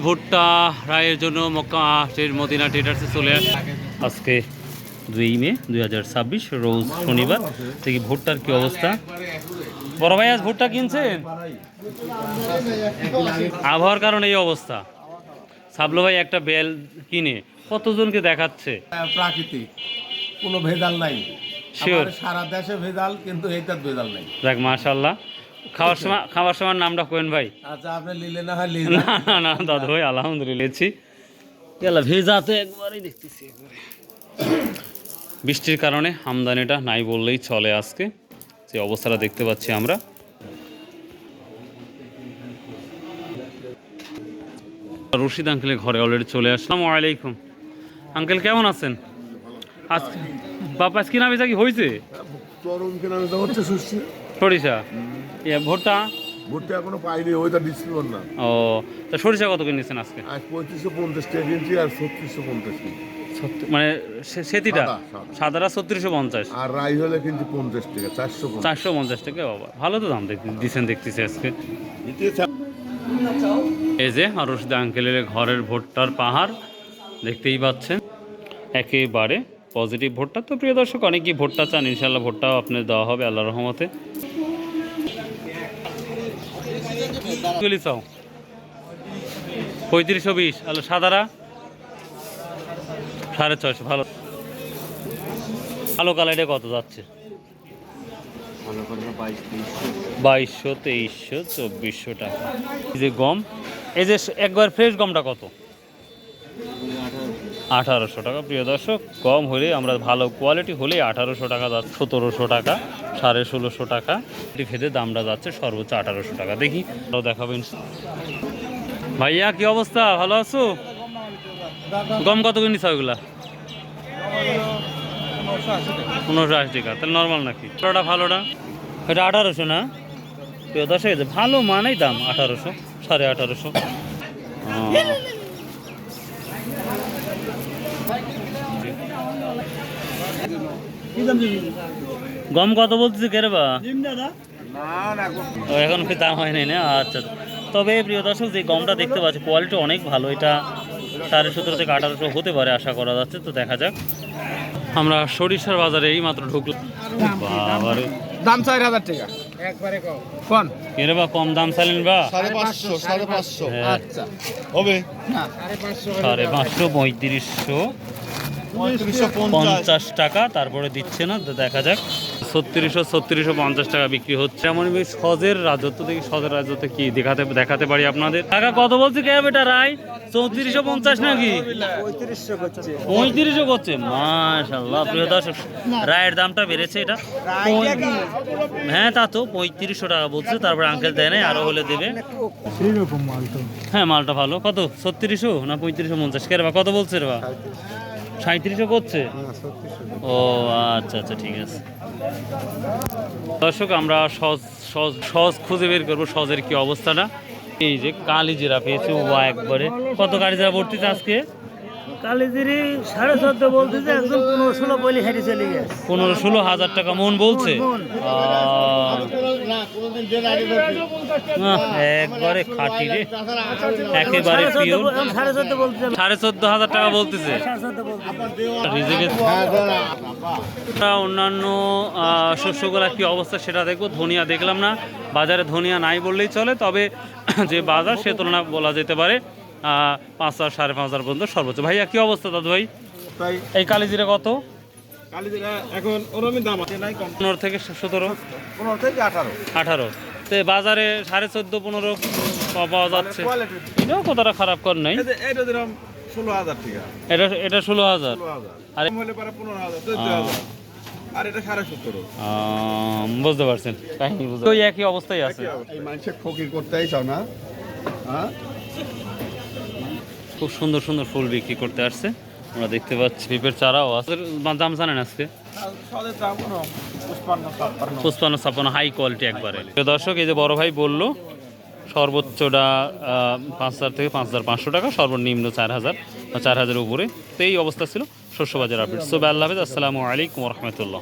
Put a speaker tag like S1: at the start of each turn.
S1: ভুট্টা রায়ের জন্য মক্কা মদিনা ট্রেডার্সে চলে আসে আজকে 2 মে 2026 রোজ শনিবার। দেখি ভুট্টার কি অবস্থা। বড় ভাই আজ ভুট্টা কিনছেন? আবহাওয়ার কারণে এই অবস্থা। সাবলো ভাই একটা বেল কিনে কতজনকে দেখাচ্ছে?
S2: প্রাকৃতিক, কোনো ভেজাল নাই।
S1: শিওর
S2: সারা দেশে ভেজাল, কিন্তু এইটার ভেজাল নাই।
S1: দেখ মাশাআল্লাহ। খাওয়ার সময় নামটা কোয়েন ভাই?
S2: আচ্ছা, আপনি নিলে না হয়
S1: না না দাদু ভাই আলহামদুলিল্লাহ ভেজাতে একবারই দেখতেছি। বৃষ্টির কারণে আমদানিটা নাই বললেই চলে। আজকে যে অবস্থাটা দেখতে পাচ্ছি আমরা। রশিদ আঙ্কেলের ঘরে অলরেডি চলে আসলাম। আসসালামু আলাইকুম আঙ্কেল, কেমন আছেন? আজকে বাবা আজকে না বেচা কি হয়েছে? সরিষা ভুট্টা
S3: ভুট্টা এখনো পাইনি, ওইটা ডিসপ্লে না।
S1: ও তা সরিষা কত কিনেছেন আজকে?
S3: আজ 3550 টাকা কিনছি আর 3650 কিনছি।
S1: মানে সেতিটা সাদারা 3650
S3: আর রাই হলে কিনছি 50 টাকা,
S1: 450 টাকা। বাবা ভালো তো দাম দিচ্ছেন দেখতেছি আজকে। এই যে আর রশিদ আঙ্কেলের ঘরের ভুট্টার পাহাড় দেখতেই পাচ্ছেন, একেবারে পজিটিভ ভুট্টা। তো প্রিয় দর্শক, অনেকেই ভুট্টা চান, ইনশাল্লাহ ভুট্টাও আপনার দেওয়া হবে আল্লাহর রহমতে। 3520 আলো সাদারা 650। ভালো ভালো কালারটা কত যাচ্ছে? 2200, 2300, 2400 টাকা। এই যে গম, এই যে একবার ফ্রেশ গমটা কত? 1800 টাকা। প্রিয় দর্শক, গম হলে আমরা ভালো কোয়ালিটি হলে 1800 টাকা যাচ্ছে, 1700 টাকা, 1650 টাকা ভেদে দামটা যাচ্ছে সর্বোচ্চ 1800 টাকা। দেখি আরও দেখাবেন। ভাইয়া কি অবস্থা, ভালো আছো? গম কত কিনিস ওইগুলা? 1580 টাকা। তাহলে নর্মাল নাকি? ভালোটা ভালোটা এটা 1800 না? প্রিয় দর্শক, ভালো মানেই দাম 1800, 1850। গম কত বলতেছি কে রে বা? এখন কি দাম হয় নাই না? আচ্ছা। তবে প্রিয় দর্শক, যে গমটা দেখতে পাচ্ছি কোয়ালিটি অনেক ভালো। এটা 1750 থেকে 1800 হতে পারে আশা করা যাচ্ছে। তো দেখা যাক। আমরা সরিষার বাজারে এই মাত্র ঢুকলাম।
S2: দাম 4000 টাকা একবারে কম। কোন
S1: এরে বা কম দাম চাইলেন বা?
S3: 550, 550।
S2: আচ্ছা
S3: হবে
S2: না,
S1: 550, 3550 টাকা। তারপরে দিচ্ছে না, তো দেখা যাক। 3650 টাকা বিক্রি হচ্ছে। এমন সজের রাজত্ব, দেখি সজের রাজত্ব কি দেখাতে পারি আপনাদের। টাকা কত বলছে কে বেটা রায়? 3450 নাকি? 3500 করছে। মাশাআল্লাহ। প্রিয় দর্শক, রায়ের দামটা বেড়েছে। এটা হ্যাঁ তা তো 3500 টাকা বলছে। তারপরে আঙ্কেল দেয় নাই, আরো হলে দেবে। হ্যাঁ মালটা ভালো। কত 3600 না 3550? কে রে বা কত বলছে রে বা? 3700 করছে। ও আচ্ছা আচ্ছা, ঠিক আছে। দর্শক, আমরা সজ খুঁজে বের করবো সজের কি অবস্থাটা। এই যে কালিজিরা পেয়েছি, ও একবারে কত কালিজিরা ভর্তিতে আজকে?
S4: কালিজিরি 14.5 বলতেছে, একদম 15-16 বলি হেঁটে চলে গেছে।
S1: 15-16 হাজার টাকা মন বলছে। একবারে খাঁটি রে, একেবারে পিওর। 14.5 টাকা বলতেছে। অন্যান্য শস্যগুলা কি অবস্থা সেটা দেখবো। ধনিয়া দেখলাম না, বাজারে ধনিয়া নাই বললেই চলে। তবে যে বাজার সে তুলনা বলা যেতে পারে 5000, 5500 পর্যন্ত সর্বোচ্চ। ভাইয়া কি অবস্থা দাদু ভাই? এই কালিজিরা কত?
S2: এখন ওরকমই দাম আছে, নাই কম।
S1: 15 থেকে 17,
S2: 15 থেকে
S1: 18। তো বাজারে 14.5-15 পাওয়া যাচ্ছে। এটাও কতটা খারাপ কর নাই।
S2: এটা দিলাম 16000 টাকা।
S1: এটা 16000। আর
S2: হলে পরে 15000, 14000। আর এটা 17.5।
S1: বুঝতে পারছেন, কাহিনী বুঝতে। ওই একই অবস্থায় আছে।
S3: এই মানুষের ফকির করতেই চাও না? হ্যাঁ,
S1: খুব সুন্দর সুন্দর ফুল বিক্রি করতে আসছে। আমরা দেখতে পাচ্ছি পিপের চারাও আছে। দাম জানেন আজকে? 55-56 হাই কোয়ালিটি একবারে। দর্শক, এই যে বড় ভাই বললো সর্বোচ্চটা 5000 থেকে 5500 টাকা, সর্বনিম্ন 4000 বা 4000 উপরে। তো এই অবস্থা ছিল শস্য বাজার আপডেট। সো আল্লাহ হাফেজ, আসসালামু আলাইকুম রহমতুল্লাহ।